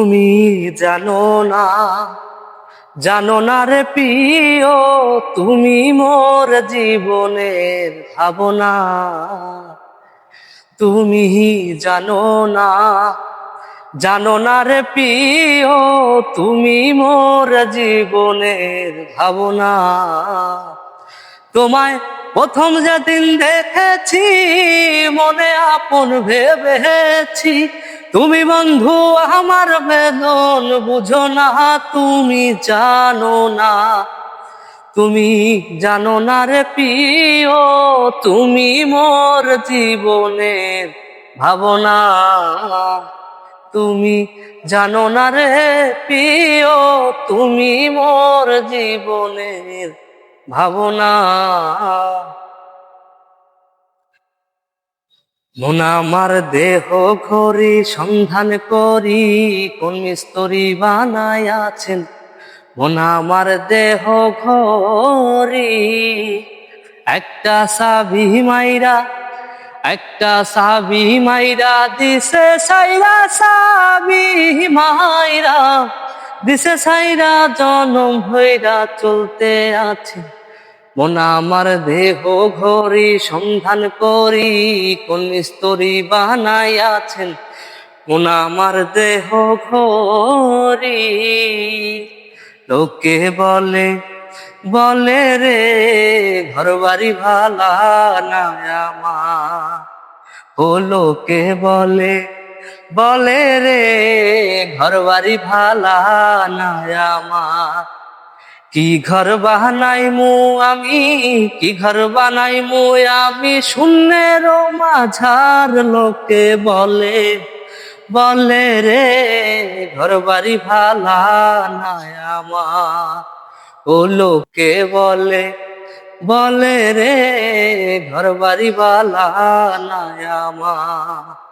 তুমি জানো না, জানো না রে প্রিয়, তুমি মোর জীবনের ভাবনা। তুমি জানো না, জানো না রে প্রিয়, তুমি মোর জীবনের ভাবনা। তোমায় প্রথম যেদিন দেখেছি, মনে আপন ভেবেছি। তুমি বন্ধু আমার বেদন বুঝো না, তুমি জানো না, তুমি জানো না রে প্রিয়, তুমি মোর জীবনের ভাবনা। তুমি জানো না রে প্রিয়, তুমি মোর জীবনের ভাবনা। মন আমার দেহ ঘড়ি সন্ধান করি, কোন মিস্ত্রি বানায় আছেন মন আমার দেহ ঘড়ি। একটা সাবি মাইরা দিছে সাইরা, সাবি মাইরা দিছে সাইরা, জনম ভৈরা চলতে আছে। মন আমার দেহ ঘড়ি সন্ধান করি, কোন মিস্ত্রি বানায় আছেন মন আমার দেহ ঘড়ি। লোকে বলে বলে রে ঘর বাড়ি ভালা না আমার, ও লোকে বলে বলে রে ঘর বাড়ি ভালা না আমার। কি ঘর বানাইমু আমি, কি ঘর বানাইমু আমি, শূন্যের মাঝার লোকে বলে বলে রে ঘর বাড়ি ভালা না আমার। ও লোকে বলে বলে রে ঘর বাড়ি ভালা না আমার।